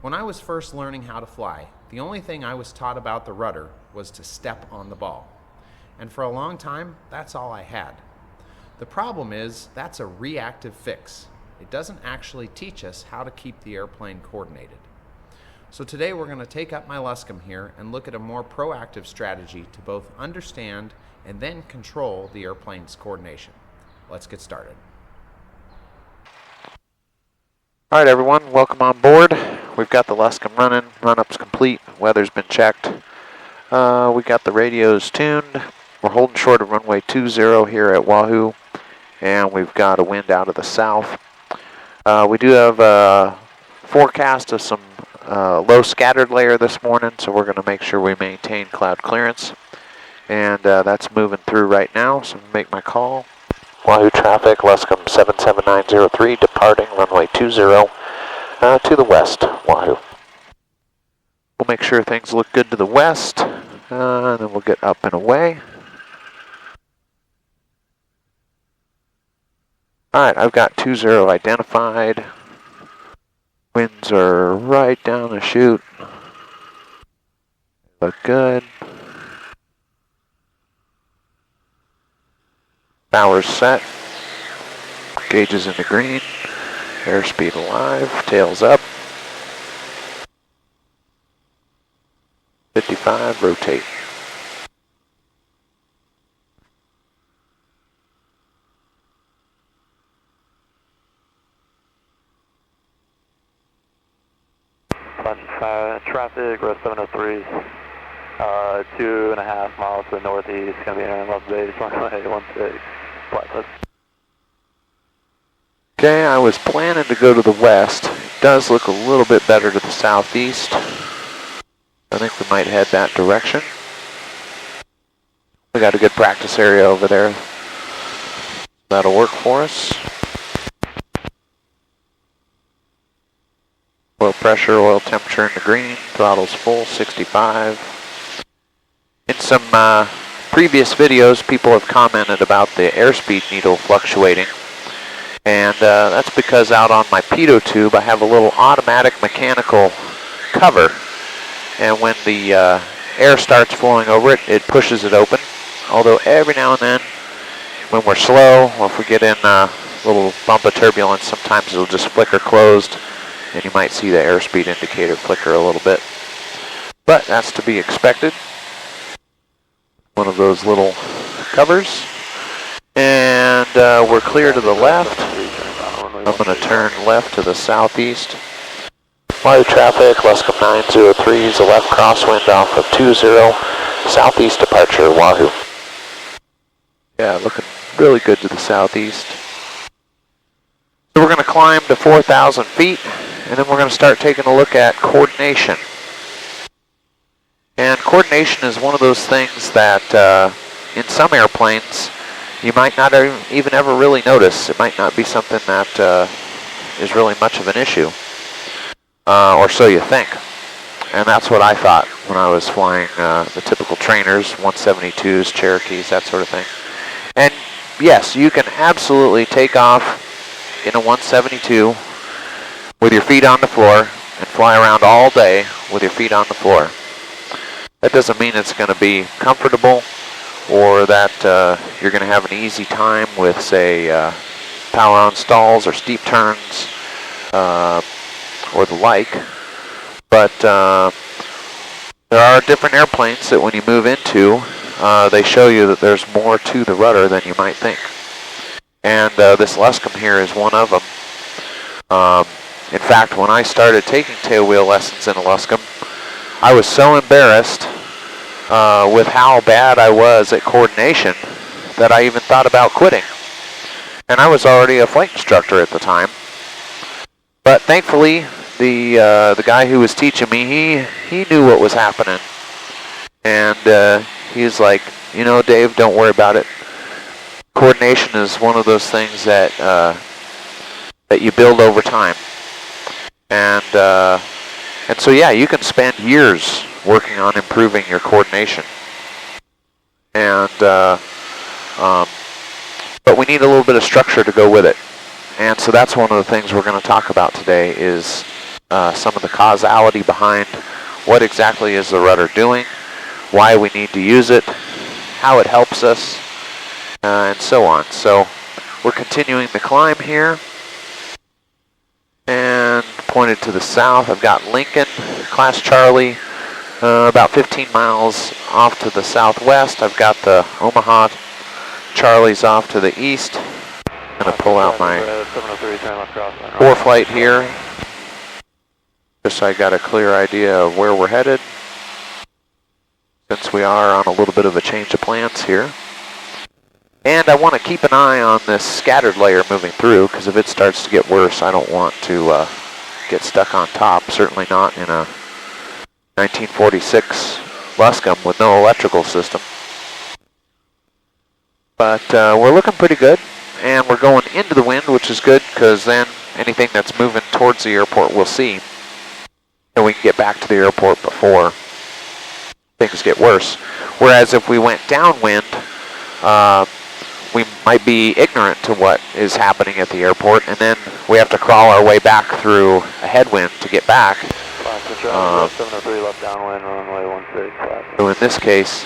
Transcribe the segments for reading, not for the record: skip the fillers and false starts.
When I was first learning how to fly, the only thing I was taught about the rudder was to step on the ball. And for a long time, that's all I had. The problem is that's a reactive fix. It doesn't actually teach us how to keep the airplane coordinated. So today we're going to take up my Luscombe here and look at a more proactive strategy to both understand and then control the airplane's coordination. Let's get started. All right, everyone, welcome on board. We've got the Luscombe running, run-up's complete, weather's been checked. We got the radios tuned. We're holding short of runway 20 here at Wahoo, and we've got a wind out of the south. We do have a forecast of some low scattered layer this morning, so we're going to make sure we maintain cloud clearance. And that's moving through right now, so I'm going to make my call. Wahoo traffic, Luscombe 77903, departing runway 20 to the west, Wahoo. We'll make sure things look good to the west, and then we'll get up and away. Alright, I've got 20 identified. Winds are right down the chute. Look good. Power's set. Gauges into green. Airspeed alive. Tails up. 55, rotate. Traffic, row 703, 2.5 miles to the northeast, going to be entering Las Vegas, runway 16, flat. Okay, I was planning to go to the west. It does look a little bit better to the southeast. I think we might head that direction. We got a good practice area over there. That'll work for us. Oil pressure, oil temperature in the green, throttle's full, 65. In some previous videos, people have commented about the airspeed needle fluctuating. And that's because out on my pitot tube, I have a little automatic mechanical cover. And when the air starts flowing over it, it pushes it open. Although every now and then, when we're slow, or if we get in a little bump of turbulence, sometimes it'll just flicker closed. And you might see the airspeed indicator flicker a little bit. But that's to be expected. One of those little covers. And we're clear to the left. I'm going to turn left to the southeast. Wahoo traffic, Luscombe 903 is a left crosswind off of 20, southeast departure, Wahoo. Yeah, looking really good to the southeast. So we're going to climb to 4,000 feet. And then we're going to start taking a look at coordination. And coordination is one of those things that in some airplanes you might not even ever really notice. It might not be something that is really much of an issue, or so you think. And that's what I thought when I was flying the typical trainers, 172s, Cherokees, that sort of thing. And yes, you can absolutely take off in a 172 with your feet on the floor and fly around all day with your feet on the floor. That doesn't mean it's going to be comfortable or that you're going to have an easy time with, say, power on stalls or steep turns or the like. But there are different airplanes that when you move into, they show you that there's more to the rudder than you might think. And this Luscombe here is one of them. In fact, when I started taking tailwheel lessons in a Luscombe, I was so embarrassed with how bad I was at coordination that I even thought about quitting. And I was already a flight instructor at the time. But thankfully, the guy who was teaching me, he knew what was happening. And he was like, you know, Dave, don't worry about it. Coordination is one of those things that that you build over time. And so, yeah, you can spend years working on improving your coordination. And but we need a little bit of structure to go with it. And so that's one of the things we're going to talk about today is some of the causality behind what exactly is the rudder doing, why we need to use it, how it helps us, and so on. So we're continuing the climb here, and pointed to the south, I've got Lincoln, Class Charlie, about 15 miles off to the southwest. I've got the Omaha Charlies off to the east. I'm going to pull out my 4-flight here, just so I got a clear idea of where we're headed, since we are on a little bit of a change of plans here. And I want to keep an eye on this scattered layer moving through, because if it starts to get worse, I don't want to get stuck on top, certainly not in a 1946 Luscombe with no electrical system. But we're looking pretty good, and we're going into the wind, which is good, because then anything that's moving towards the airport we'll see, and we can get back to the airport before things get worse. Whereas if we went downwind, we might be ignorant to what is happening at the airport, and then we have to crawl our way back through a headwind to get back. 703 left downwind, runway 16. So in this case,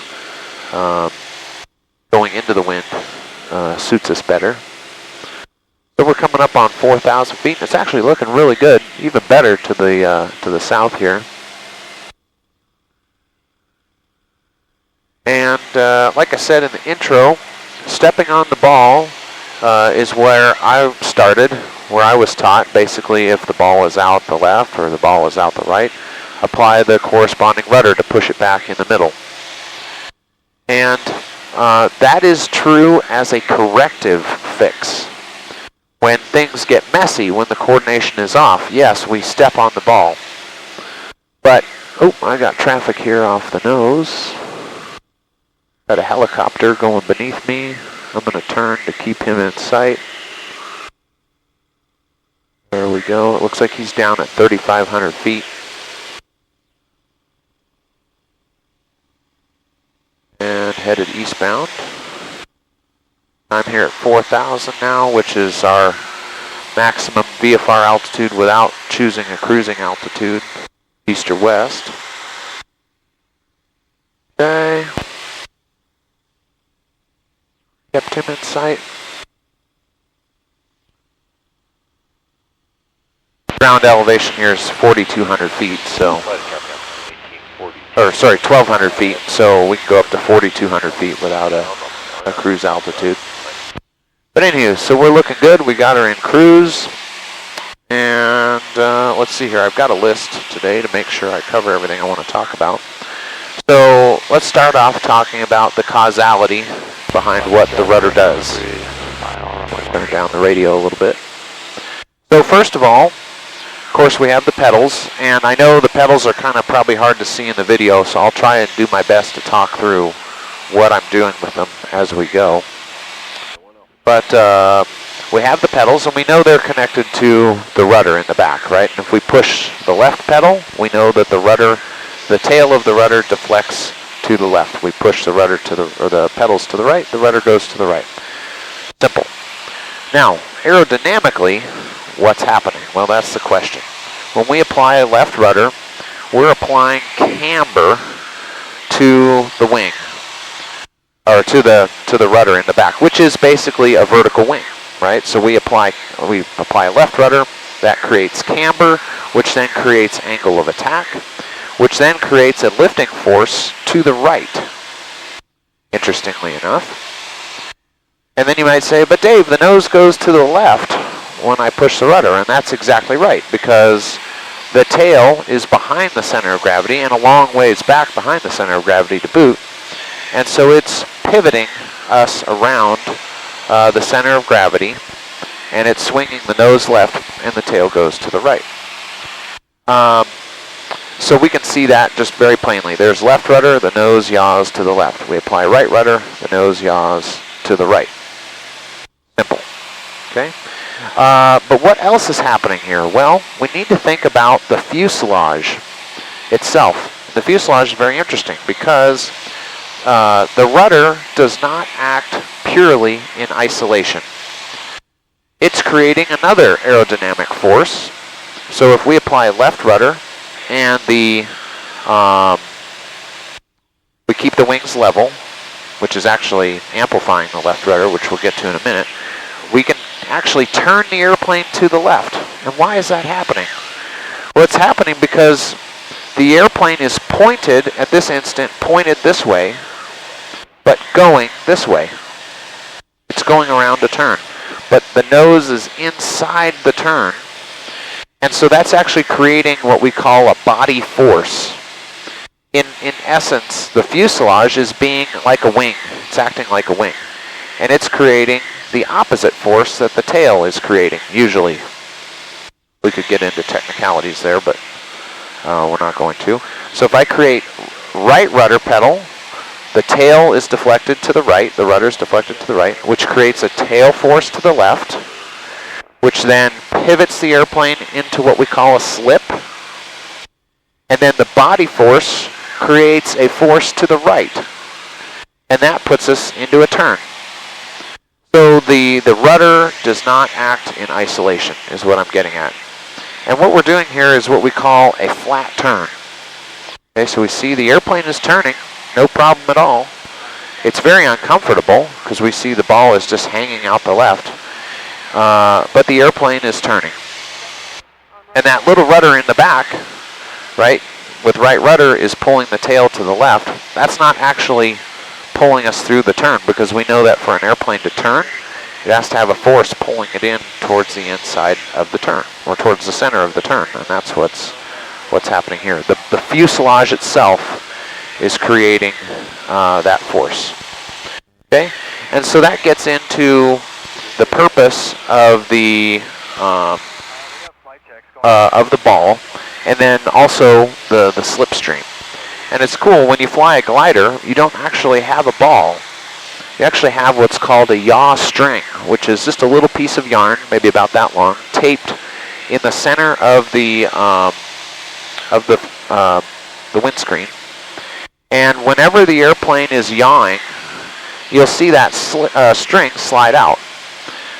going into the wind suits us better. So we're coming up on 4,000 feet. It's actually looking really good, even better to the south here. And like I said in the intro, stepping on the ball is where I started, where I was taught. Basically, if the ball is out the left or the ball is out the right, apply the corresponding rudder to push it back in the middle. And that is true as a corrective fix. When things get messy, when the coordination is off, yes, we step on the ball. But, oh, I got traffic here off the nose. Got a helicopter going beneath me. I'm going to turn to keep him in sight. There we go. It looks like he's down at 3,500 feet. And headed eastbound. I'm here at 4,000 now, which is our maximum VFR altitude without choosing a cruising altitude, east or west. Okay. Kept him in sight. Ground elevation here is 4,200 feet, so, or sorry, 1,200 feet, so we can go up to 4,200 feet without a cruise altitude. But anywho, so we're looking good. We got her in cruise, and let's see here. I've got a list today to make sure I cover everything I want to talk about. So let's start off talking about the causality behind what the rudder does. Turn down the radio a little bit. So first of all, of course, we have the pedals, and I know the pedals are kind of probably hard to see in the video, so I'll try and do my best to talk through what I'm doing with them as we go. But we have the pedals, and we know they're connected to the rudder in the back, right? And if we push the left pedal, we know that the rudder, the tail of the rudder deflects to the left. We push the rudder to the pedals to the right, the rudder goes to the right. Simple. Now, aerodynamically, what's happening? Well, that's the question. When we apply a left rudder, we're applying camber to the wing, or to the rudder in the back, which is basically a vertical wing, right? So we apply a left rudder, that creates camber, which then creates angle of attack, which then creates a lifting force to the right, interestingly enough. And then you might say, but Dave, the nose goes to the left when I push the rudder, and that's exactly right, because the tail is behind the center of gravity and a long ways back behind the center of gravity to boot, and so it's pivoting us around the center of gravity, and it's swinging the nose left and the tail goes to the right. So we can see that just very plainly. There's left rudder, the nose yaws to the left. We apply right rudder, the nose yaws to the right. Simple. Okay? But what else is happening here? Well, we need to think about the fuselage itself. The fuselage is very interesting because the rudder does not act purely in isolation. It's creating another aerodynamic force, So if we apply left rudder and we keep the wings level, which is actually amplifying the left rudder, which we'll get to in a minute, we can actually turn the airplane to the left. And why is that happening? Well, it's happening because the airplane is pointed, at this instant, pointed this way, but going this way. It's going around a turn, but the nose is inside the turn. And so that's actually creating what we call a body force. In essence, the fuselage is being like a wing. It's acting like a wing. And it's creating the opposite force that the tail is creating, usually. We could get into technicalities there, but we're not going to. So if I create right rudder pedal, the tail is deflected to the right, the rudder is deflected to the right, which creates a tail force to the left, which then pivots the airplane into what we call a slip. And then the body force creates a force to the right. And that puts us into a turn. So the rudder does not act in isolation, is what I'm getting at. And what we're doing here is what we call a flat turn. Okay, so we see the airplane is turning, no problem at all. It's very uncomfortable because we see the ball is just hanging out the left. But the airplane is turning. And that little rudder in the back, right, with right rudder is pulling the tail to the left. That's not actually pulling us through the turn, because we know that for an airplane to turn, it has to have a force pulling it in towards the inside of the turn, or towards the center of the turn, and that's what's happening here. The fuselage itself is creating that force. Okay, and so that gets into the purpose of the ball, and then also the slipstream. And it's cool, when you fly a glider, you don't actually have a ball. You actually have what's called a yaw string, which is just a little piece of yarn, maybe about that long, taped in the center of the windscreen. And whenever the airplane is yawing, you'll see that string slide out.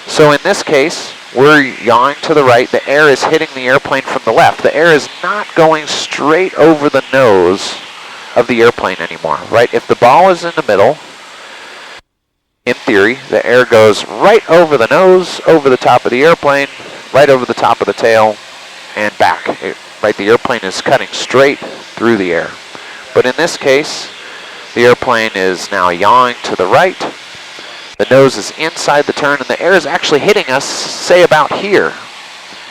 So in this case, we're yawing to the right. The air is hitting the airplane from the left. The air is not going straight over the nose of the airplane anymore, right? If the ball is in the middle, in theory, the air goes right over the nose, over the top of the airplane, right over the top of the tail, and back. Right, the airplane is cutting straight through the air. But in this case, the airplane is now yawing to the right. The nose is inside the turn, and the air is actually hitting us, say, about here.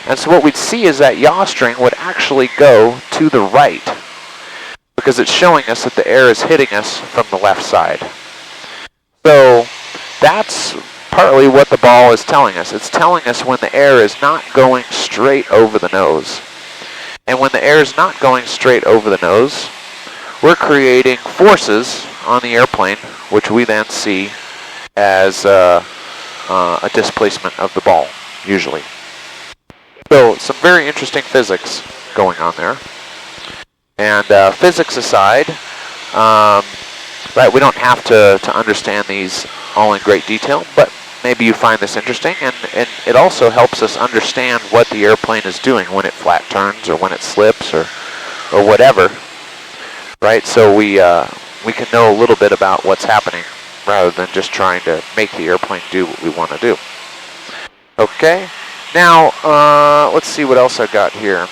And so what we'd see is that yaw string would actually go to the right, because it's showing us that the air is hitting us from the left side. So that's partly what the ball is telling us. It's telling us when the air is not going straight over the nose. And when the air is not going straight over the nose, we're creating forces on the airplane, which we then see as a displacement of the ball, usually. So some very interesting physics going on there. And physics aside, right, we don't have to understand these all in great detail, but maybe you find this interesting, and it also helps us understand what the airplane is doing when it flat turns, or when it slips, or whatever, right? So we can know a little bit about what's happening, rather than just trying to make the airplane do what we want to do. Okay, now let's see what else I got here.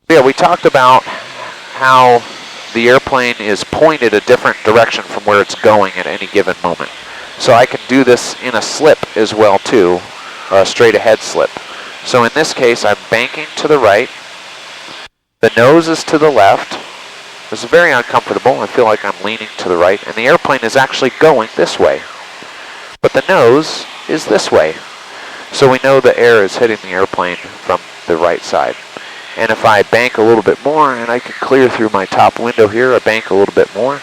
Yeah, we talked about how the airplane is pointed a different direction from where it's going at any given moment. So I can do this in a slip as well too, a straight ahead slip. So in this case, I'm banking to the right, the nose is to the left. This is very uncomfortable. I feel like I'm leaning to the right, and the airplane is actually going this way. But the nose is this way. So we know the air is hitting the airplane from the right side. And if I bank a little bit more, and I can clear through my top window here, I bank a little bit more,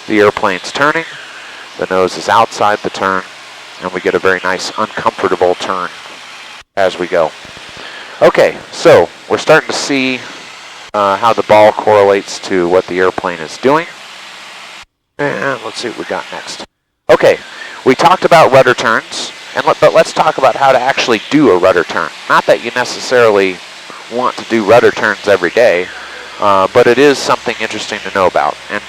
the airplane's turning, the nose is outside the turn, and we get a very nice uncomfortable turn as we go. Okay, so we're starting to see how the ball correlates to what the airplane is doing. And let's see what we got next. Okay, we talked about rudder turns, but let's talk about how to actually do a rudder turn. Not that you necessarily want to do rudder turns every day, but it is something interesting to know about. And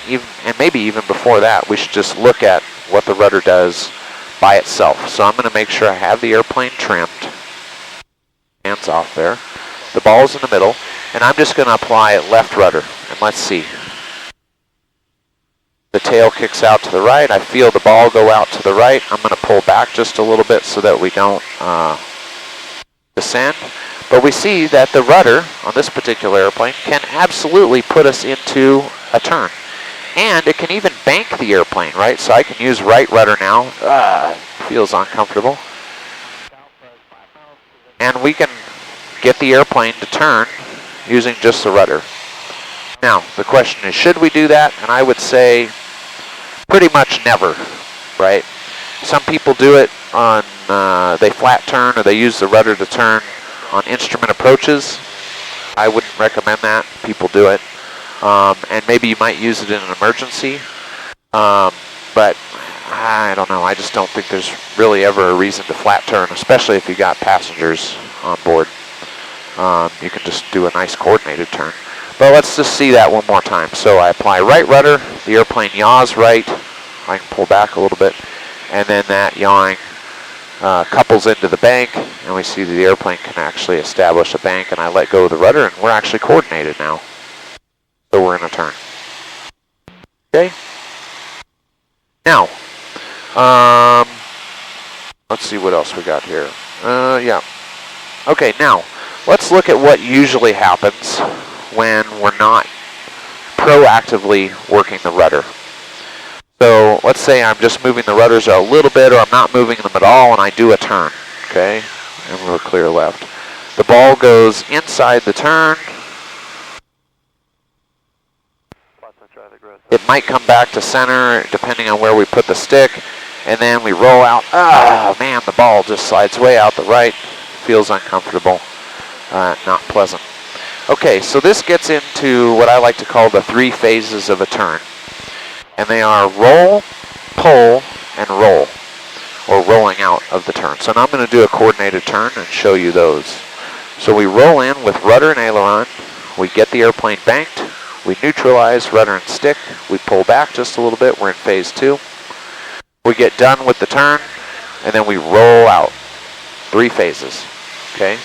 maybe even before that, we should just look at what the rudder does by itself. So I'm going to make sure I have the airplane trimmed. Hands off there. The ball's in the middle, and I'm just going to apply left rudder. And let's see. The tail kicks out to the right. I feel the ball go out to the right. I'm going to pull back just a little bit so that we don't descend. But we see that the rudder on this particular airplane can absolutely put us into a turn. And it can even bank the airplane, right? So I can use right rudder now. Feels uncomfortable. And we can get the airplane to turn using just the rudder. Now, the question is, should we do that? And I would say pretty much never, right? Some people do it on, they flat turn or they use the rudder to turn on instrument approaches. I wouldn't recommend that. People do it. And maybe you might use it in an emergency. But I don't know. I just don't think there's really ever a reason to flat turn, especially if you got passengers on board. You can just do a nice coordinated turn. But let's just see that one more time. So I apply right rudder, the airplane yaws right. I can pull back a little bit. And then that yawing couples into the bank, and we see that the airplane can actually establish a bank, and I let go of the rudder, and we're actually coordinated now. So we're in a turn. Okay? Now, let's see what else we got here. Yeah. Okay, now, let's look at what usually happens when we're not proactively working the rudder. So let's say I'm just moving the rudders a little bit, or I'm not moving them at all, and I do a turn, okay? And we'll clear left. The ball goes inside the turn. It might come back to center, depending on where we put the stick, and then we roll out. Oh, man, the ball just slides way out the right. Feels uncomfortable, not pleasant. Okay, so this gets into what I like to call the 3 phases of a turn. And they are roll, pull, and roll, or rolling out of the turn. So now I'm going to do a coordinated turn and show you those. So we roll in with rudder and aileron. We get the airplane banked. We neutralize rudder and stick. We pull back just a little bit. We're in phase 2. We get done with the turn, and then we roll out. 3 phases. Okay?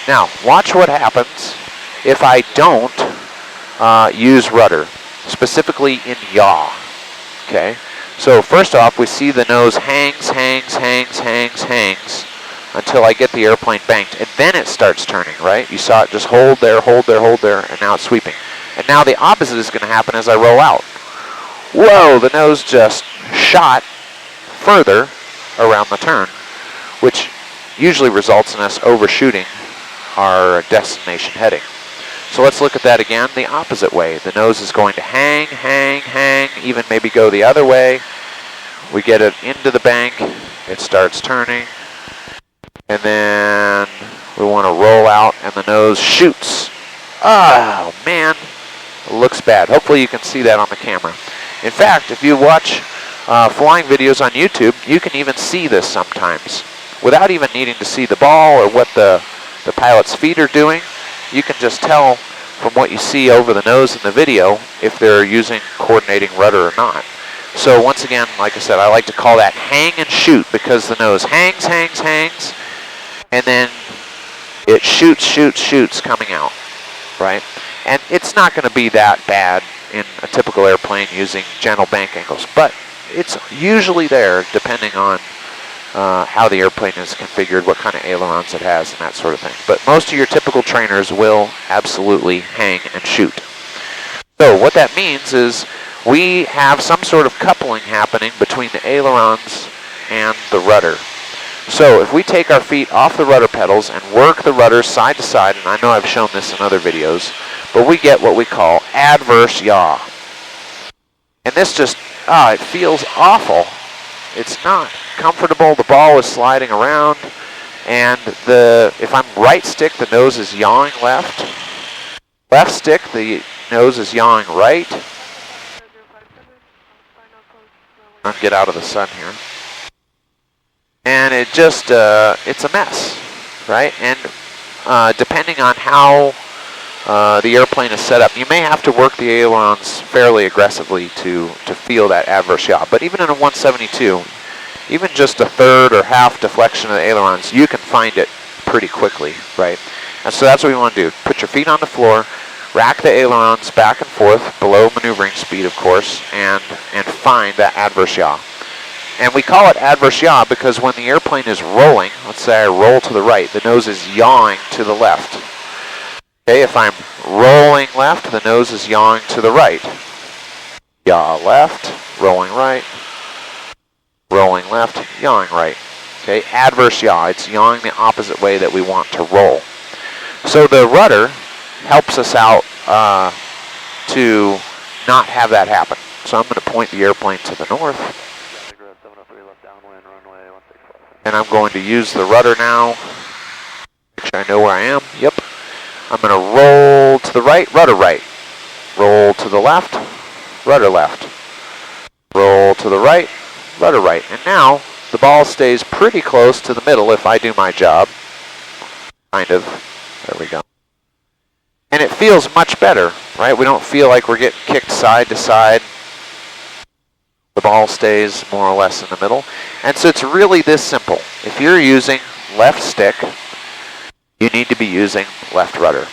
Now, watch what happens if I don't use rudder, specifically in yaw. Okay, so first off, we see the nose hangs until I get the airplane banked, and then it starts turning, right? You saw it just hold there, and now it's sweeping. And now the opposite is going to happen as I roll out. Whoa, the nose just shot further around the turn, which usually results in us overshooting our destination heading. So let's look at that again the opposite way. The nose is going to hang, even maybe go the other way. We get it into the bank, it starts turning, and then we want to roll out and the nose shoots. Oh man, it looks bad. Hopefully you can see that on the camera. In fact, if you watch flying videos on YouTube, you can even see this sometimes. Without even needing to see the ball or what the pilot's feet are doing, you can just tell from what you see over the nose in the video if they're using coordinating rudder or not. So once again, like I said, I like to call that hang and shoot, because the nose hangs, and then it shoots coming out, right? And it's not going to be that bad in a typical airplane using gentle bank angles, but it's usually there depending on how the airplane is configured, what kind of ailerons it has, and that sort of thing. But most of your typical trainers will absolutely hang and shoot. So what that means is we have some sort of coupling happening between the ailerons and the rudder. So if we take our feet off the rudder pedals and work the rudder side to side, and I know I've shown this in other videos, but we get what we call adverse yaw. And this just, it feels awful. It's not comfortable. The ball is sliding around, and if I'm right stick, the nose is yawing left. Left stick, the nose is yawing right. I'll get out of the sun here. And it just, it's a mess, right? And depending on how the airplane is set up, you may have to work the ailerons fairly aggressively to feel that adverse yaw. But even in a 172, even just a third or half deflection of the ailerons, you can find it pretty quickly, right? And so that's what we want to do. Put your feet on the floor, rack the ailerons back and forth below maneuvering speed, of course, and find that adverse yaw. And we call it adverse yaw because when the airplane is rolling, let's say I roll to the right, the nose is yawing to the left. Okay, if I'm rolling left, the nose is yawing to the right. Yaw left, rolling right, rolling left, yawing right. Okay, adverse yaw, it's yawing the opposite way that we want to roll. So the rudder helps us out to not have that happen. So I'm going to point the airplane to the north. And I'm going to use the rudder now. Make sure I know where I am. Yep. I'm going to roll to the right, rudder right. Roll to the left, rudder left. Roll to the right, rudder right. And now the ball stays pretty close to the middle if I do my job. Kind of. There we go. And it feels much better, right? We don't feel like we're getting kicked side to side. The ball stays more or less in the middle. And so it's really this simple. If you're using left stick, you need to be using left rudder.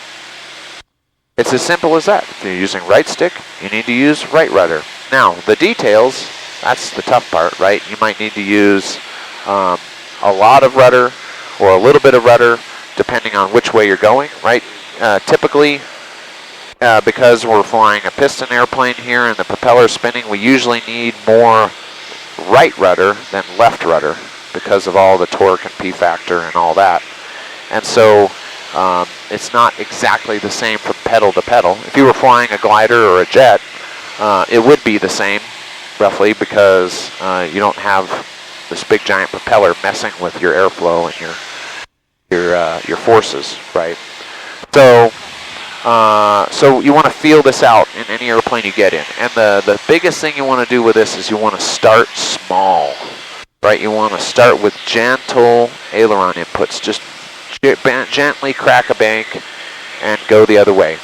It's as simple as that. If you're using right stick, you need to use right rudder. Now, the details, that's the tough part, right? You might need to use a lot of rudder or a little bit of rudder, depending on which way you're going, right? Typically, because we're flying a piston airplane here and the propeller spinning, we usually need more right rudder than left rudder because of all the torque and P factor and all that. And so it's not exactly the same from pedal to pedal. If you were flying a glider or a jet, it would be the same roughly because you don't have this big giant propeller messing with your airflow and your forces, right? So so you want to feel this out in any airplane you get in. And the biggest thing you want to do with this is you want to start small, right? You want to start with gentle aileron inputs. Just gently crack a bank and go the other way.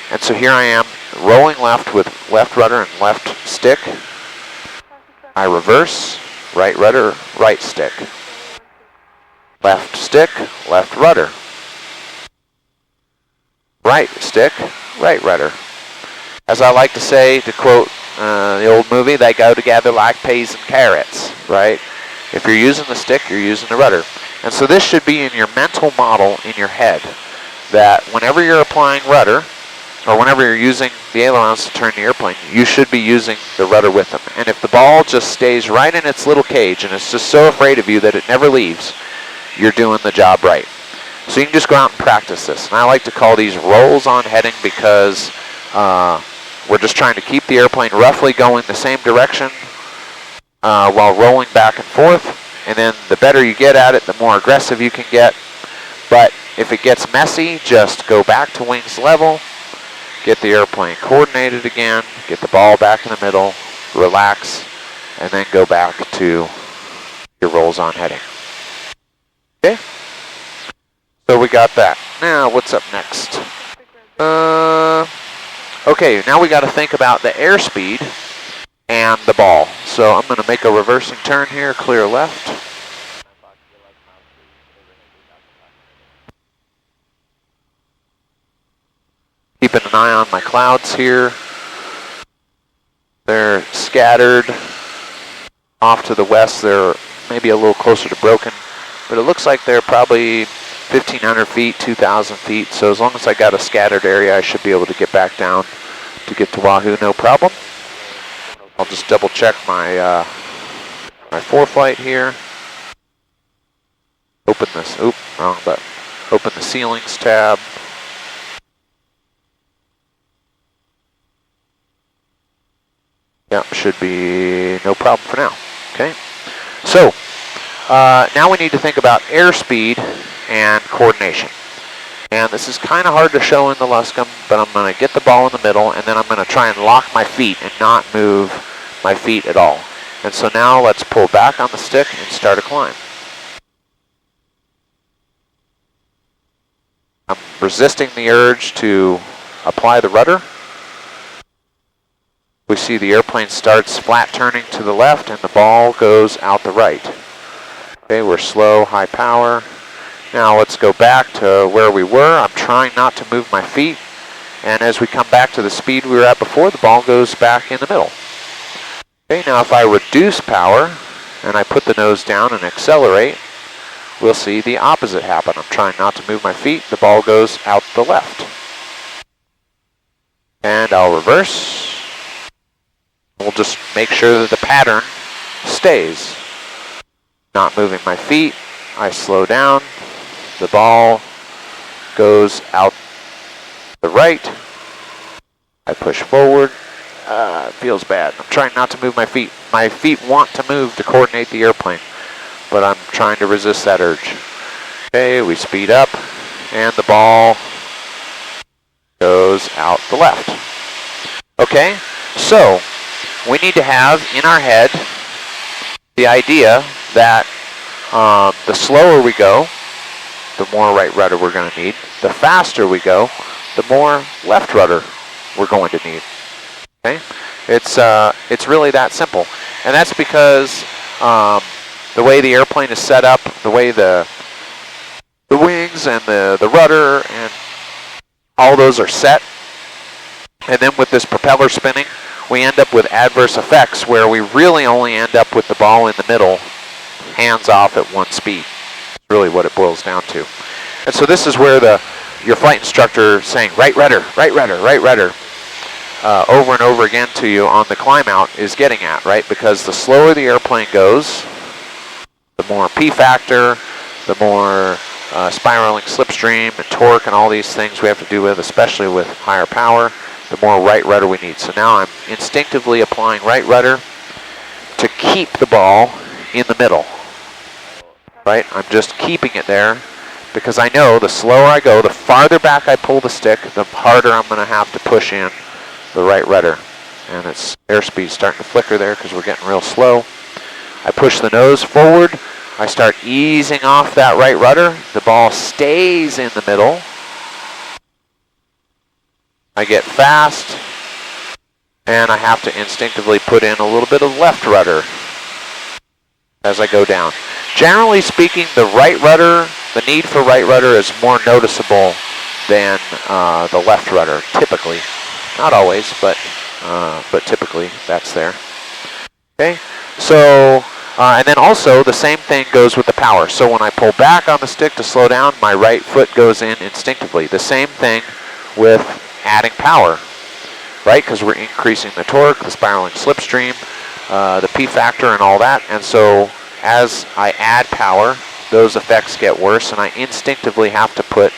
And so here I am rolling left with left rudder and left stick. I reverse, right rudder, right stick. Left stick, left rudder. Right stick, right rudder. As I like to say, to quote the old movie, they go together like peas and carrots, right? If you're using the stick, you're using the rudder. And so this should be in your mental model in your head that whenever you're applying rudder, or whenever you're using the ailerons to turn the airplane, you should be using the rudder with them. And if the ball just stays right in its little cage and it's just so afraid of you that it never leaves, you're doing the job right. So you can just go out and practice this. And I like to call these rolls on heading because we're just trying to keep the airplane roughly going the same direction while rolling back and forth. And then the better you get at it, the more aggressive you can get. But if it gets messy, just go back to wings level, get the airplane coordinated again, get the ball back in the middle, relax, and then go back to your rolls on heading. Okay? So we got that. Now, what's up next? Okay, now we got to think about the airspeed and the ball. So I'm going to make a reversing turn here, clear left. Keeping an eye on my clouds here. They're scattered off to the west. They're maybe a little closer to broken, but it looks like they're probably 1,500 feet, 2,000 feet. So as long as I got a scattered area, I should be able to get back down to get to Wahoo, no problem. I'll just double check my my foreflight here. Open this, wrong button. Open the ceilings tab. Yeah, should be no problem for now. Okay, so now we need to think about airspeed and coordination. And this is kind of hard to show in the Luscombe, but I'm going to get the ball in the middle, and then I'm going to try and lock my feet and not move my feet at all. And so now let's pull back on the stick and start a climb. resisting the urge to apply the rudder. We see the airplane starts flat turning to the left and the ball goes out the right. Okay, we're slow, high power. Now let's go back to where we were. I'm trying not to move my feet. And as we come back to the speed we were at before, the ball goes back in the middle. Okay, now if I reduce power and I put the nose down and accelerate, we'll see the opposite happen. I'm trying not to move my feet. The ball goes out the left. And I'll reverse. We'll just make sure that the pattern stays. Not moving my feet. I slow down. The ball goes out the right. I push forward. It feels bad. I'm trying not to move my feet. My feet want to move to coordinate the airplane, but I'm trying to resist that urge. Okay, we speed up, and the ball goes out the left. Okay, so we need to have in our head the idea that the slower we go, the more right rudder we're going to need. The faster we go, the more left rudder we're going to need. Okay, it's really that simple, and that's because the way the airplane is set up, the way the wings and the rudder and all those are set, and then with this propeller spinning, we end up with adverse effects where we really only end up with the ball in the middle, hands off at one speed. That's really what it boils down to. And so this is where your flight instructor saying right rudder, right rudder, right rudder, over and over again to you on the climb out is getting at, right? Because the slower the airplane goes, the more P factor, the more spiraling slipstream and torque and all these things we have to do with, especially with higher power, the more right rudder we need. So now I'm instinctively applying right rudder to keep the ball in the middle, right? I'm just keeping it there because I know the slower I go, the farther back I pull the stick, the harder I'm going to have to push in the right rudder. And its airspeed starting to flicker there because we're getting real slow. I push the nose forward. I start easing off that right rudder. The ball stays in the middle. I get fast, and I have to instinctively put in a little bit of left rudder as I go down. Generally speaking, the right rudder, the need for right rudder is more noticeable than the left rudder, typically. Not always, but typically that's there. Okay, so, and then also the same thing goes with the power. So when I pull back on the stick to slow down, my right foot goes in instinctively. The same thing with adding power, right? Because we're increasing the torque, the spiraling slipstream, the P factor and all that. And so as I add power, those effects get worse and I instinctively have to put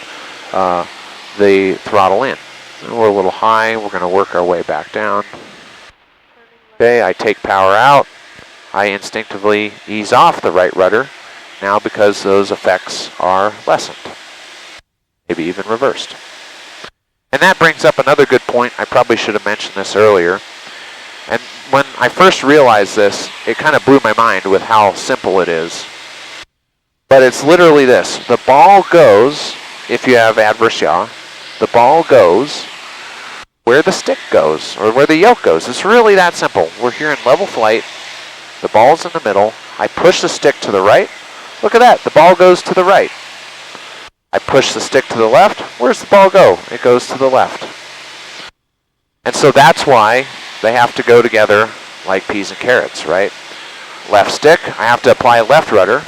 the throttle in. And we're a little high, we're going to work our way back down. Okay, I take power out. I instinctively ease off the right rudder now because those effects are lessened, maybe even reversed. And that brings up another good point. I probably should have mentioned this earlier. And when I first realized this, it kind of blew my mind with how simple it is. But it's literally this. The ball goes, if you have adverse yaw, the ball goes where the stick goes, or where the yoke goes. It's really that simple. We're here in level flight. The ball's in the middle. I push the stick to the right. Look at that. The ball goes to the right. I push the stick to the left. Where's the ball go? It goes to the left. And so that's why they have to go together like peas and carrots, right? Left stick, I have to apply left rudder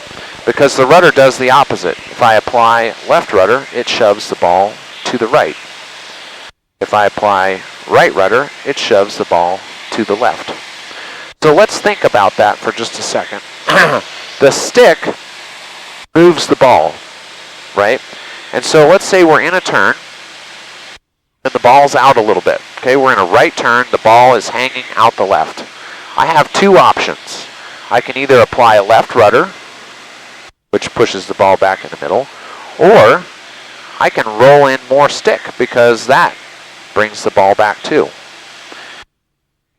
because the rudder does the opposite. If I apply left rudder, it shoves the ball to the right. If I apply right rudder, it shoves the ball to the left. So let's think about that for just a second. The stick moves the ball, right? And so let's say we're in a turn and the ball's out a little bit. Okay, we're in a right turn, the ball is hanging out the left. I have two options. I can either apply a left rudder, which pushes the ball back in the middle, or I can roll in more stick because that brings the ball back too.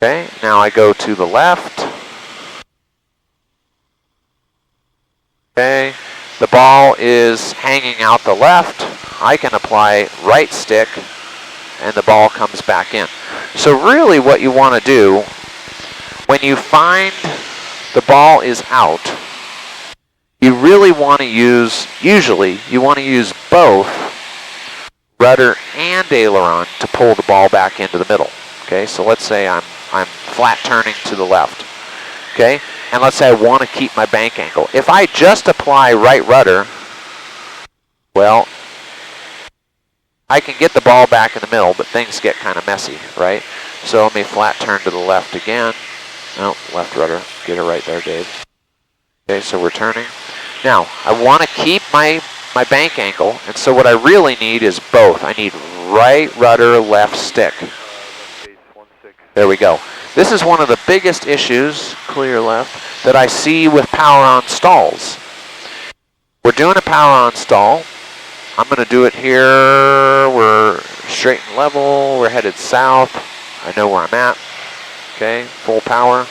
Okay, now I go to the left. Okay, the ball is hanging out the left. I can apply right stick and the ball comes back in. So really what you want to do when you find the ball is out, you really want to use, usually you want to use both rudder and aileron to pull the ball back into the middle. Okay, so let's say I'm flat turning to the left. Okay, and let's say I want to keep my bank angle. If I just apply right rudder, well, I can get the ball back in the middle, but things get kind of messy, right? So let me flat turn to the left again. Oh, left rudder. Get it right there, Dave. Okay, so we're turning. Now, I want to keep my bank angle, and so what I really need is both. I need right rudder, left stick. There we go. This is one of the biggest issues, clear left, that I see with power-on stalls. We're doing a power-on stall. I'm going to do it here. We're straight and level. We're headed south. I know where I'm at. Okay, full power.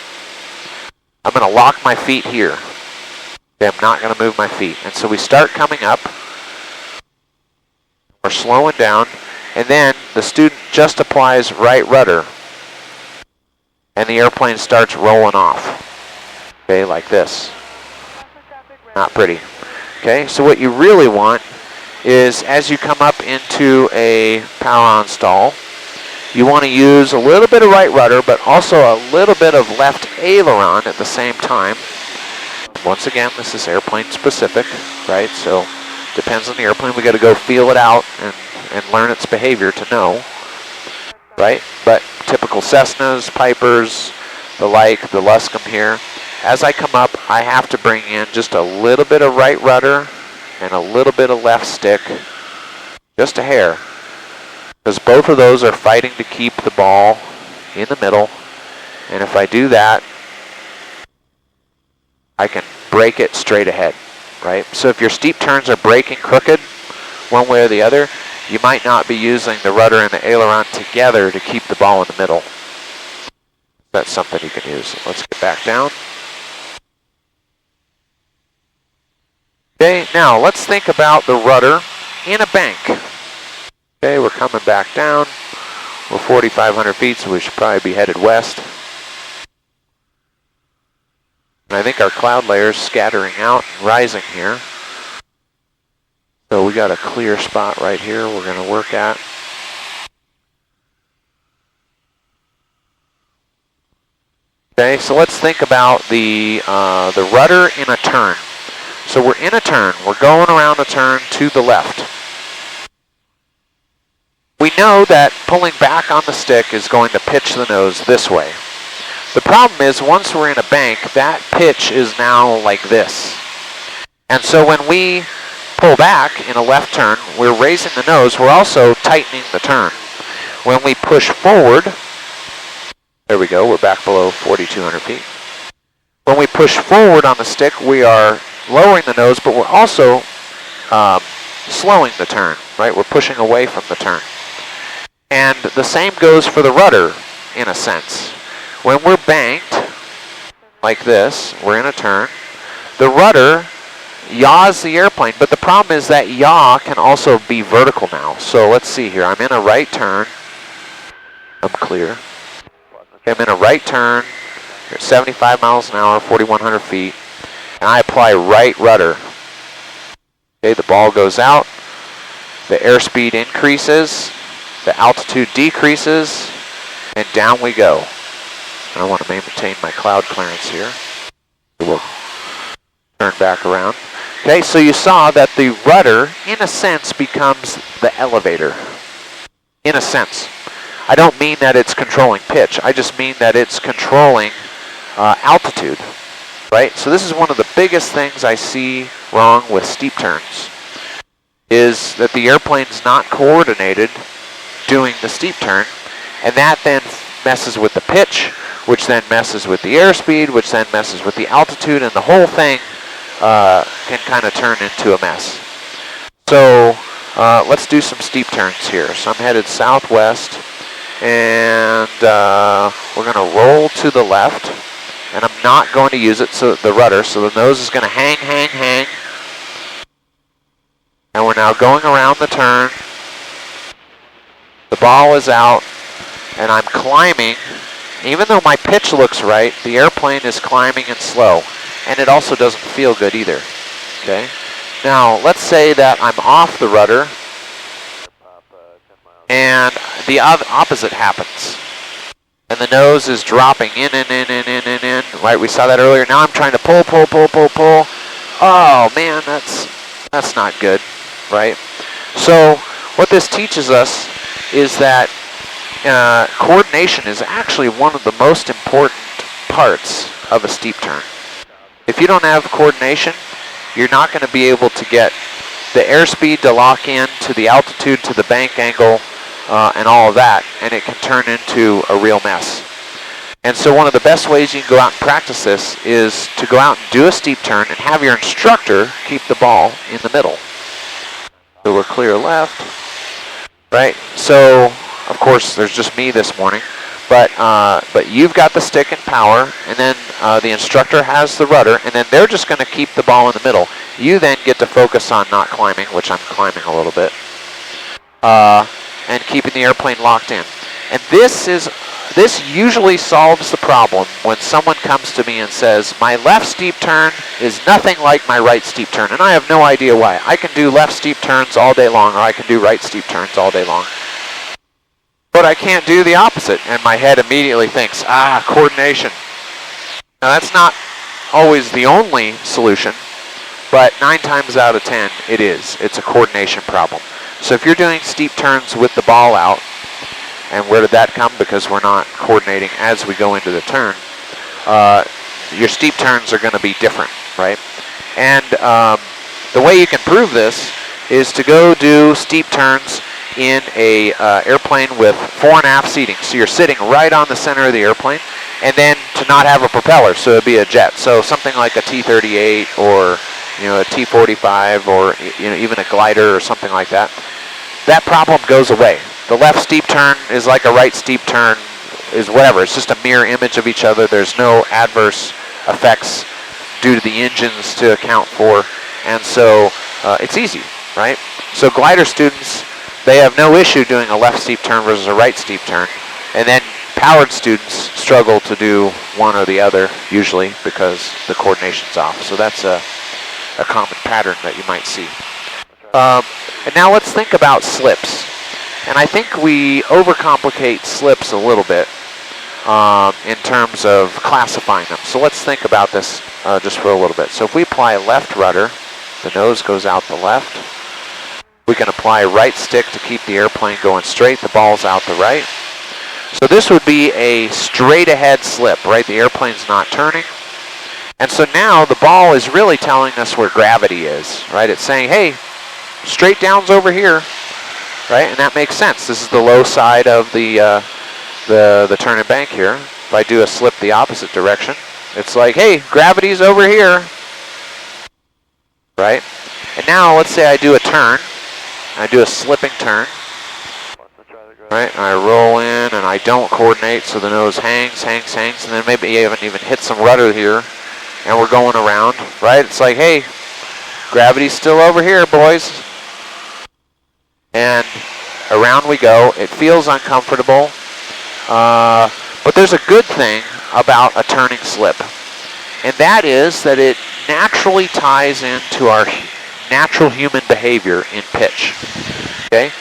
I'm going to lock my feet here. Okay, I'm not going to move my feet. And so we start coming up. We're slowing down. And then the student just applies right rudder. And the airplane starts rolling off. Okay, like this. Not pretty. Okay, so what you really want is as you come up into a power-on stall, you want to use a little bit of right rudder, but also a little bit of left aileron at the same time. Once again, this is airplane specific, right? So depends on the airplane. We got to go feel it out and learn its behavior to know, right? But typical Cessnas, Pipers, the Luscombe here. As I come up, I have to bring in just a little bit of right rudder and a little bit of left stick, just a hair, because both of those are fighting to keep the ball in the middle, and if I do that, I can break it straight ahead, right? So if your steep turns are breaking crooked, one way or the other, you might not be using the rudder and the aileron together to keep the ball in the middle. That's something you can use. Let's get back down. Okay, now let's think about the rudder in a bank. Okay, we're coming back down. We're 4,500 feet, so we should probably be headed west. And I think our cloud layer is scattering out and rising here. So we got a clear spot right here we're going to work at. Okay, so let's think about the rudder in a turn. So we're in a turn. We're going around a turn to the left. We know that pulling back on the stick is going to pitch the nose this way. The problem is once we're in a bank, that pitch is now like this. And so when we pull back in a left turn, we're raising the nose. We're also tightening the turn. When we push forward, there we go, we're back below 4,200 feet. When we push forward on the stick, we are lowering the nose, but we're also slowing the turn, right? We're pushing away from the turn. And the same goes for the rudder, in a sense. When we're banked, like this, we're in a turn, the rudder yaws the airplane, but the problem is that yaw can also be vertical now. So let's see here, I'm in a right turn. I'm clear. Okay, I'm in a right turn, 75 miles an hour, 4,100 feet, and I apply right rudder. Okay, the ball goes out, the airspeed increases, the altitude decreases, and down we go. I want to maintain my cloud clearance here. We'll turn back around. Okay, so you saw that the rudder, in a sense, becomes the elevator. In a sense. I don't mean that it's controlling pitch. I just mean that it's controlling altitude, right? So this is one of the biggest things I see wrong with steep turns, is that the airplane's not coordinated doing the steep turn, and that then messes with the pitch, which then messes with the airspeed, which then messes with the altitude, and the whole thing can kind of turn into a mess. So let's do some steep turns here. So I'm headed southwest, and we're going to roll to the left, and I'm not going to use it, so the rudder, so the nose is going to hang, and we're now going around the turn. The ball is out, and I'm climbing. Even though my pitch looks right, the airplane is climbing and slow, and it also doesn't feel good either. Okay. Now let's say that I'm off the rudder, and the opposite happens. And the nose is dropping in. Right, we saw that earlier. Now I'm trying to pull. Oh man, that's not good, right? So what this teaches us is that coordination is actually one of the most important parts of a steep turn. If you don't have coordination, you're not going to be able to get the airspeed to lock in to the altitude, to the bank angle, and all of that, and it can turn into a real mess. And so one of the best ways you can go out and practice this is to go out and do a steep turn and have your instructor keep the ball in the middle. So we're clear left, right? So, of course, there's just me this morning, but you've got the stick and power, and then the instructor has the rudder, and then they're just going to keep the ball in the middle. You then get to focus on not climbing, which I'm climbing a little bit, and keeping the airplane locked in. And this usually solves the problem when someone comes to me and says, my left steep turn is nothing like my right steep turn, and I have no idea why. I can do left steep turns all day long, or I can do right steep turns all day long, but I can't do the opposite. And my head immediately thinks, coordination. Now that's not always the only solution, but 9 times out of 10 it is. It's a coordination problem. So if you're doing steep turns with the ball out, and where did that come? Because we're not coordinating as we go into the turn, your steep turns are going to be different, right? And the way you can prove this is to go do steep turns in a airplane with 4 1/2 seating. So you're sitting right on the center of the airplane, and then to not have a propeller, so it'd be a jet. So something like a T-38 or a T-45 or even a glider or something like that. That problem goes away. The left steep turn is like a right steep turn, is whatever. It's just a mirror image of each other. There's no adverse effects due to the engines to account for, and so it's easy, right? So glider students, they have no issue doing a left steep turn versus a right steep turn, and then powered students struggle to do one or the other usually because the coordination's off. So that's a common pattern that you might see. And now let's think about slips. And I think we overcomplicate slips a little bit in terms of classifying them. So let's think about this just for a little bit. So if we apply left rudder, the nose goes out the left. We can apply right stick to keep the airplane going straight. The ball's out the right. So this would be a straight ahead slip, right? The airplane's not turning. And so now the ball is really telling us where gravity is, right? It's saying, hey, straight down's over here, right? And that makes sense. This is the low side of the turn and bank here. If I do a slip the opposite direction, it's like, hey, gravity's over here, right? And now let's say I do a turn. I do a slipping turn, right? And I roll in and I don't coordinate, so the nose hangs, and then maybe you haven't even hit some rudder here, and we're going around, right? It's like, hey, gravity's still over here, boys. And around we go. It feels uncomfortable, but there's a good thing about a turning slip, and that is that it naturally ties into our natural human behavior in pitch. Okay?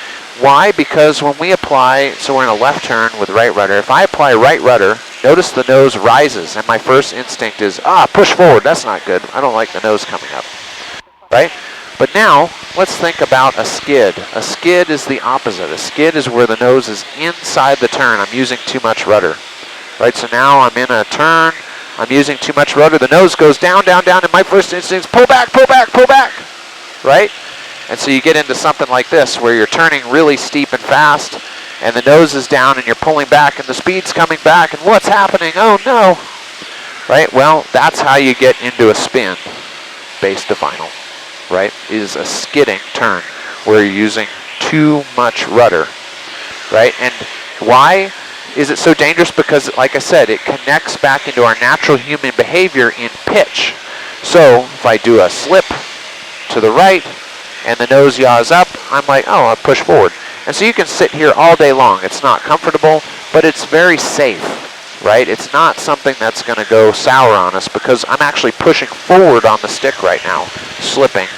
Why? Because when we apply, so we're in a left turn with right rudder. If I apply right rudder, notice the nose rises, and my first instinct is, push forward. That's not good. I don't like the nose coming up, right? But now, let's think about a skid. A skid is the opposite. A skid is where the nose is inside the turn. I'm using too much rudder, right? So now I'm in a turn. I'm using too much rudder. The nose goes down, and my first instinct is pull back, right? And so you get into something like this where you're turning really steep and fast, and the nose is down, and you're pulling back, and the speed's coming back, and what's happening? Oh, no. Right? Well, that's how you get into a spin base to final, right? Is a skidding turn where you're using too much rudder, right? And why is it so dangerous? Because, like I said, it connects back into our natural human behavior in pitch. So if I do a slip to the right, and the nose yaws up, I'm like, oh, I'll push forward. And so you can sit here all day long. It's not comfortable, but it's very safe, right? It's not something that's going to go sour on us because I'm actually pushing forward on the stick right now, slipping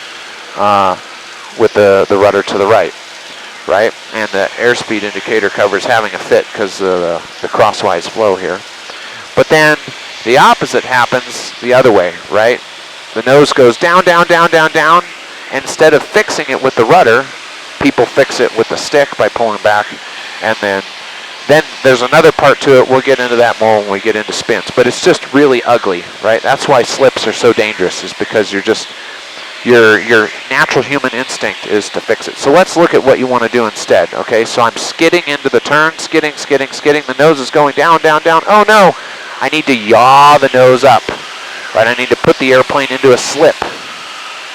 with the rudder to the right, right? And the airspeed indicator cover is having a fit because of the crosswise flow here. But then the opposite happens the other way, right? The nose goes down, down, down, down, down. And instead of fixing it with the rudder, people fix it with the stick by pulling back. And then there's another part to it. We'll get into that more when we get into spins. But it's just really ugly, right? That's why slips are so dangerous, is because your natural human instinct is to fix it. So let's look at what you want to do instead, okay? So I'm skidding into the turn, skidding, skidding, skidding. The nose is going down, down, down. Oh no, I need to yaw the nose up, right? I need to put the airplane into a slip,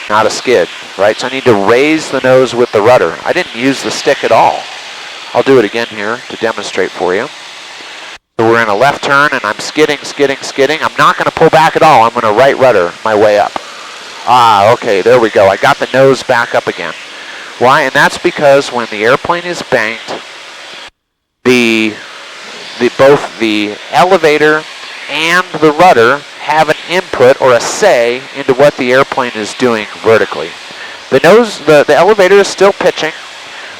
not a skid, right? So I need to raise the nose with the rudder. I didn't use the stick at all. I'll do it again here to demonstrate for you. So we're in a left turn and I'm skidding, skidding, skidding. I'm not going to pull back at all. I'm going to right rudder my way up. Ah, okay, there we go. I got the nose back up again. Why? And that's because when the airplane is banked, both the elevator and the rudder have an input or a say into what the airplane is doing vertically. The elevator is still pitching,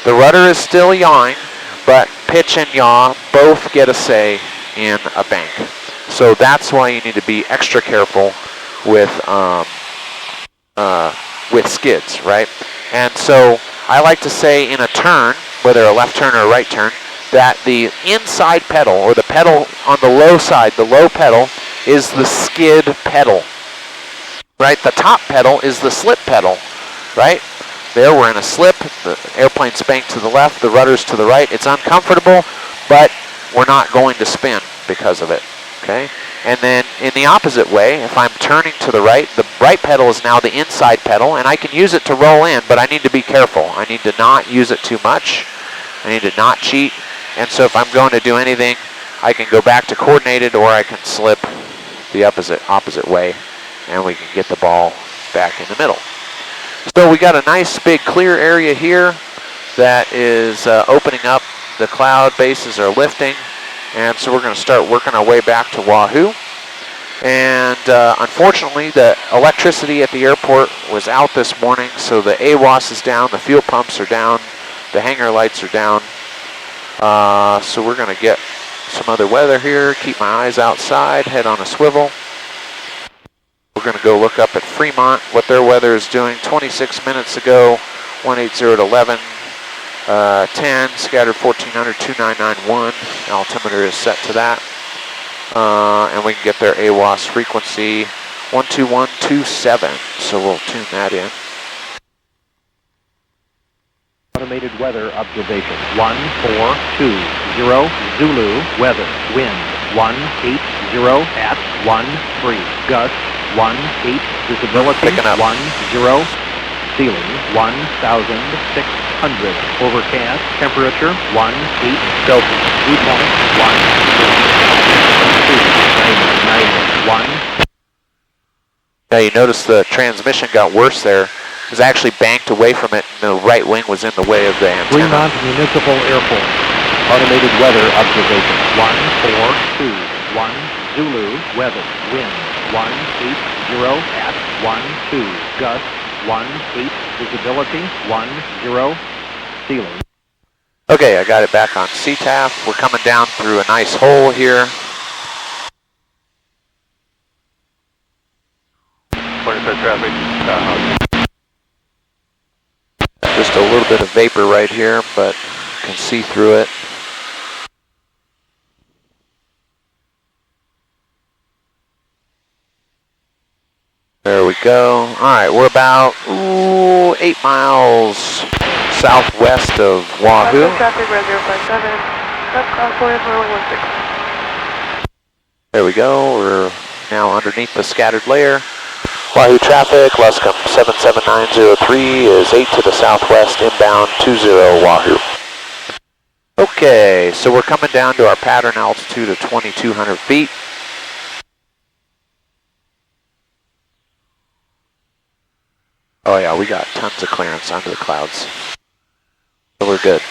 the rudder is still yawing, but pitch and yaw both get a say in a bank. So that's why you need to be extra careful with skids, right? And so I like to say in a turn, whether a left turn or a right turn, that the inside pedal, or the pedal on the low side, the low pedal, is the skid pedal, right? The top pedal is the slip pedal, right? There, we're in a slip, the airplane's banked to the left, the rudder's to the right. It's uncomfortable, but we're not going to spin because of it, okay? And then in the opposite way, if I'm turning to the right pedal is now the inside pedal, and I can use it to roll in, but I need to be careful. I need to not use it too much. I need to not cheat. And so if I'm going to do anything, I can go back to coordinated, or I can slip the opposite way, and we can get the ball back in the middle. So we got a nice big clear area here that is opening up. The cloud bases are lifting, and so we're going to start working our way back to Wahoo. And unfortunately, the electricity at the airport was out this morning, so the AWOS is down, the fuel pumps are down, the hangar lights are down. So we're going to get some other weather here, keep my eyes outside, head on a swivel. We're going to go look up at Fremont, what their weather is doing. 26 minutes ago, 180 at 11, 10, scattered 1400, 2991. Altimeter is set to that. And we can get their AWOS frequency, 12127. So we'll tune that in. Automated weather observation. 1420 Zulu weather. Wind 180 at 13. Gust 18. Visibility Picking up. 10. Ceiling 1,600. Overcast. Temperature 18 Celsius. Dew point 1. Now you notice the transmission got worse there. It was actually banked away from it, and the right wing was in the way of the antenna. Fremont Municipal Airport. Automated weather observation. 1421 Zulu weather. Wind 180 at 12. Gust 18. Visibility 10. Ceiling. Okay, I got it back on CTAF. We're coming down through a nice hole here. 25 traffic. Just a little bit of vapor right here, but can see through it. There we go. All right, we're about 8 miles southwest of Wahoo. Traffic, red 057, crosswise, runway 16. There we go. We're now underneath the scattered layer. Wahoo traffic, Luscombe 77903 is 8 to the southwest, inbound 20 Wahoo. Okay, so we're coming down to our pattern altitude of 2,200 feet. Oh yeah, we got tons of clearance under the clouds. So we're good.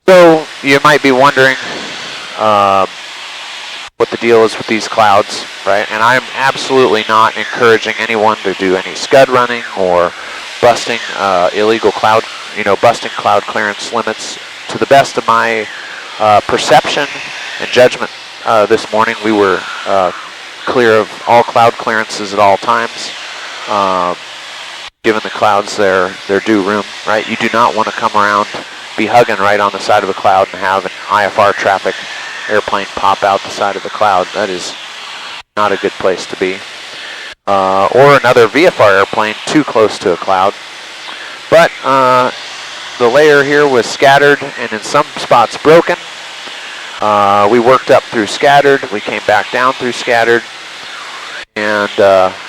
So you might be wondering what the deal is with these clouds, right? And I'm absolutely not encouraging anyone to do any scud running or busting illegal cloud, busting cloud clearance limits. To the best of my perception and judgment this morning, we were clear of all cloud clearances at all times, giving the clouds their due room, right? You do not want to come around, be hugging right on the side of a cloud and have an IFR traffic airplane pop out the side of the cloud. That is not a good place to be. Or another VFR airplane too close to a cloud. But the layer here was scattered and in some spots broken. We worked up through scattered, we came back down through scattered, and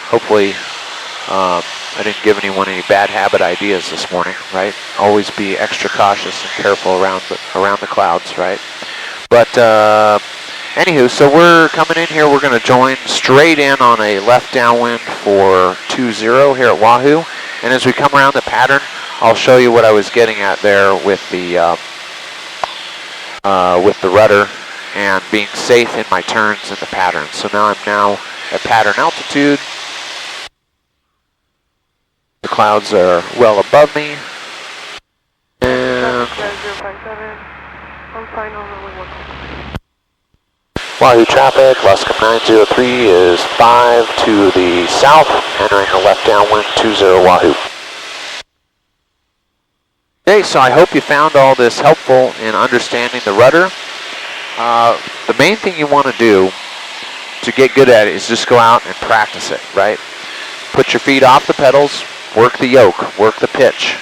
hopefully I didn't give anyone any bad habit ideas this morning, right? Always be extra cautious and careful around the clouds, right? But anywho, so we're coming in here, we're going to join straight in on a left downwind for 20 here at Wahoo, and as we come around the pattern, I'll show you what I was getting at there with the rudder and being safe in my turns in the pattern. So now I'm at pattern altitude. The clouds are well above me. And 057. I'm fine on runway 1. Wahoo traffic, Luscombe 903 is 5 to the south, entering a left downwind 20 Wahoo. Okay, so I hope you found all this helpful in understanding the rudder. The main thing you want to do to get good at it is just go out and practice it, right? Put your feet off the pedals, work the yoke, work the pitch,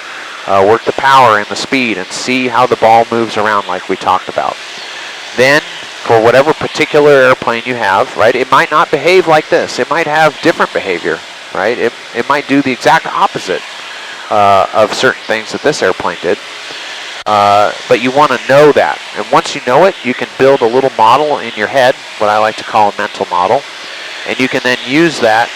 work the power and the speed, and see how the ball moves around like we talked about. Then, for whatever particular airplane you have, right, it might not behave like this. It might have different behavior, right? It might do the exact opposite of certain things that this airplane did. But you want to know that. And once you know it, you can build a little model in your head, what I like to call a mental model. And you can then use that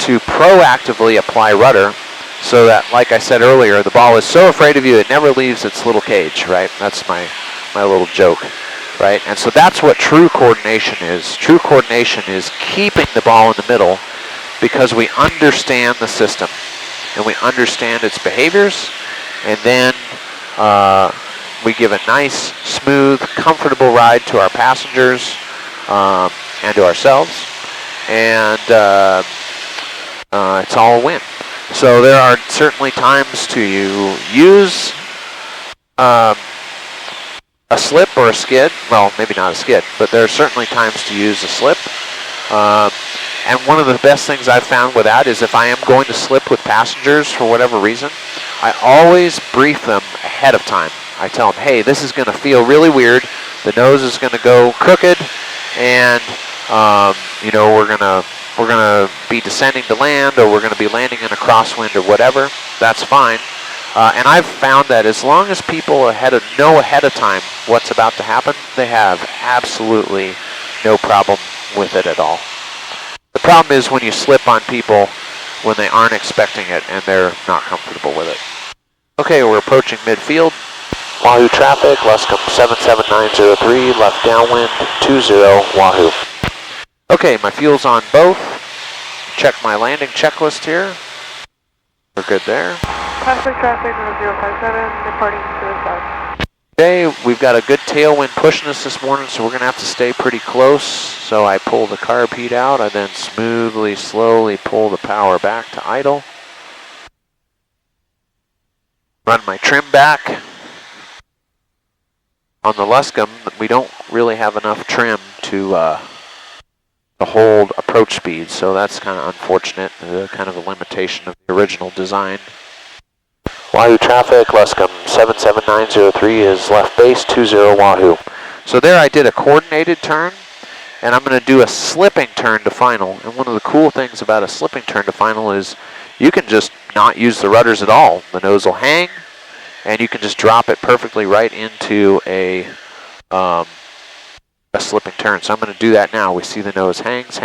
to proactively apply rudder so that, like I said earlier, the ball is so afraid of you it never leaves its little cage, right? That's my little joke, right? And so that's what true coordination is. True coordination is keeping the ball in the middle because we understand the system and we understand its behaviors, and then we give a nice, smooth, comfortable ride to our passengers and to ourselves, and it's all a win. So there are certainly times to use a slip or a skid. Well, maybe not a skid, but there are certainly times to use a slip. And one of the best things I've found with that is if I am going to slip with passengers for whatever reason, I always brief them ahead of time. I tell them, hey, this is going to feel really weird. The nose is going to go crooked, and we're gonna be descending to land, or we're going to be landing in a crosswind or whatever. That's fine. And I've found that as long as people know ahead of time what's about to happen, they have absolutely no problem with it at all. The problem is when you slip on people when they aren't expecting it and they're not comfortable with it. Okay, we're approaching midfield. Wahoo traffic, Luscombe 77903, left downwind 20 Wahoo. Okay, my fuel's on both. Check my landing checklist here. We're good there. Classic traffic 057, departing to the south. Okay, we've got a good tailwind pushing us this morning, so we're going to have to stay pretty close. So I pull the carb heat out, I then smoothly, slowly pull the power back to idle. Run my trim back. On the Luscombe, we don't really have enough trim to hold approach speed, so that's kind of unfortunate, kind of a limitation of the original design. Wahoo traffic, Luscombe 77903 is left base 20 Wahoo. So there I did a coordinated turn, and I'm going to do a slipping turn to final. And one of the cool things about a slipping turn to final is you can just not use the rudders at all. The nose will hang, and you can just drop it perfectly right into a slipping turn. So I'm going to do that now. We see the nose hangs.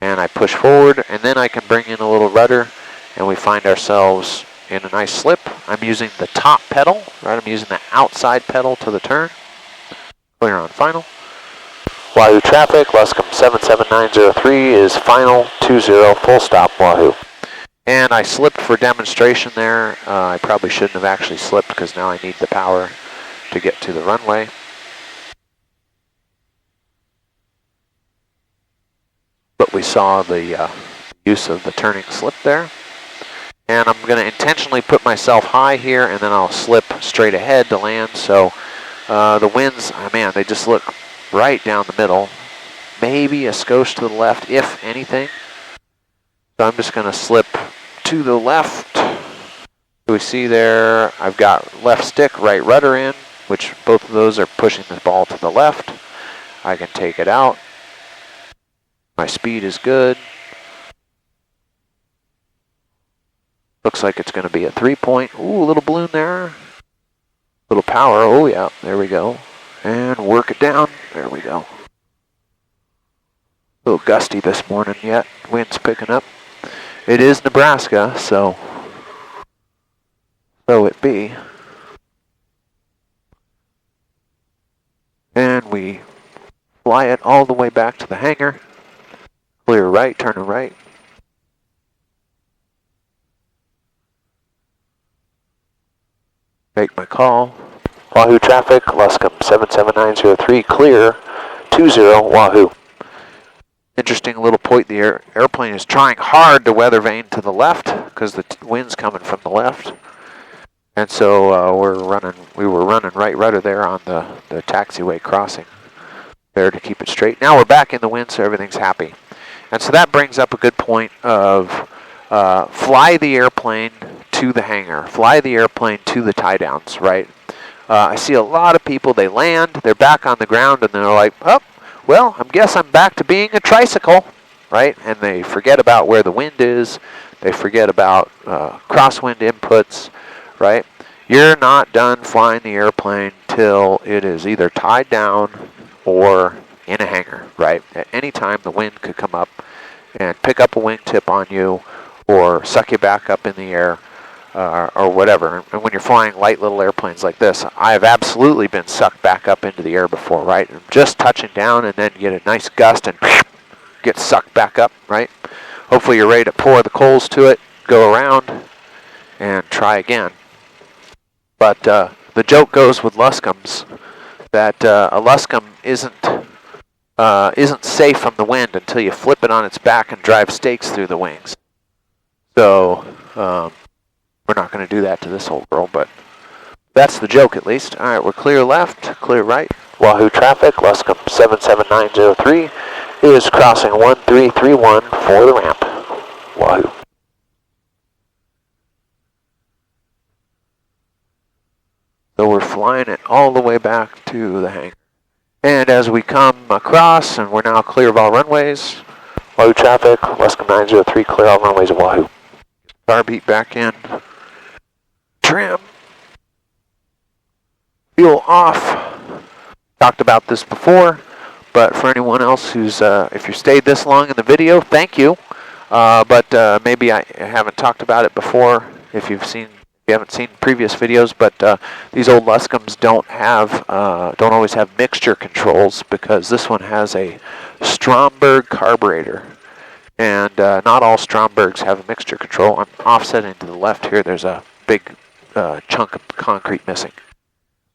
and I push forward, and then I can bring in a little rudder, and we find ourselves in a nice slip. I'm using the top pedal, right? I'm using the outside pedal to the turn. Clear on final. Wahoo traffic, Luscombe 77903 is final, 20, full stop, Wahoo. And I slipped for demonstration there. I probably shouldn't have actually slipped because now I need the power to get to the runway. But we saw the use of the turning slip there. And I'm going to intentionally put myself high here, and then I'll slip straight ahead to land. So the winds, oh man, they just look right down the middle. Maybe a skosh to the left, if anything. So I'm just going to slip to the left. We see there, I've got left stick, right rudder in, which both of those are pushing the ball to the left. I can take it out. My speed is good. Looks like it's going to be a 3-point. Ooh, a little balloon there. Little power. Oh, yeah. There we go. And work it down. There we go. A little gusty this morning yet. Wind's picking up. It is Nebraska, so it be. And we fly it all the way back to the hangar. Clear right, turn right. Make my call. Wahoo traffic, Luscombe 77903, clear, 20, Wahoo. Interesting little point, the airplane is trying hard to weather vane to the left because the wind's coming from the left. And so we were running right rudder there on the taxiway crossing there to keep it straight. Now we're back in the wind, so everything's happy. And so that brings up a good point of fly the airplane to the hangar, fly the airplane to the tie downs, right? I see a lot of people, they land, they're back on the ground, and they're like, oh, well, I guess I'm back to being a tricycle, right? And they forget about where the wind is, they forget about crosswind inputs, right? You're not done flying the airplane till it is either tied down or in a hangar, right? At any time the wind could come up and pick up a wingtip on you or suck you back up in the air or whatever. And when you're flying light little airplanes like this, I have absolutely been sucked back up into the air before, right? And just touching down and then you get a nice gust and get sucked back up, right? Hopefully you're ready to pour the coals to it, go around, and try again. But the joke goes with Luscombes that a Luscombe isn't safe from the wind until you flip it on its back and drive stakes through the wings. So we're not going to do that to this old girl, but that's the joke at least. All right, we're clear left, clear right. Wahoo traffic, Luscombe 77903 is crossing 1331 for the ramp. Wahoo. So we're flying it all the way back to the hangar. And as we come across, and we're now clear of all runways, Wahoo traffic, Luscombe 903, clear all runways of Wahoo. Star beat back in. Trim. Fuel off. Talked about this before, but for anyone else who's, if you stayed this long in the video, thank you. But maybe I haven't talked about it before if you haven't seen previous videos, but these old Luscombes don't always have mixture controls because this one has a Stromberg carburetor. And not all Strombergs have a mixture control. I'm offsetting to the left here. There's a big chunk of concrete missing.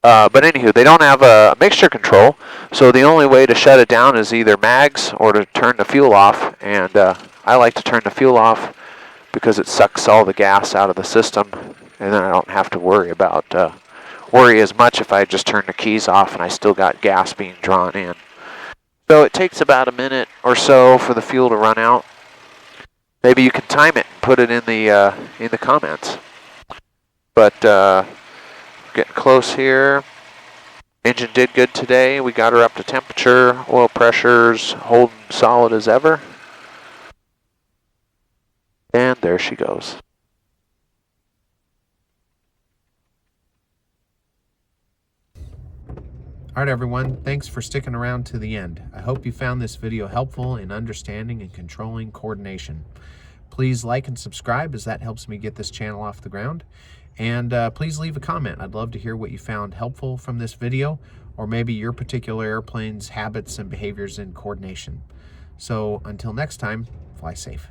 But anywho, they don't have a mixture control, so the only way to shut it down is either mags or to turn the fuel off. And I like to turn the fuel off because it sucks all the gas out of the system, and then I don't have to worry as much if I just turn the keys off and I still got gas being drawn in. So it takes about a minute or so for the fuel to run out. Maybe you can time it and put it in the comments. But getting close here. Engine did good today. We got her up to temperature. Oil pressure's holding solid as ever. And there she goes. All right, everyone, thanks for sticking around to the end. I hope you found this video helpful in understanding and controlling coordination. Please like and subscribe, as that helps me get this channel off the ground. And please leave a comment. I'd love to hear what you found helpful from this video, or maybe your particular airplane's habits and behaviors in coordination. So until next time, fly safe.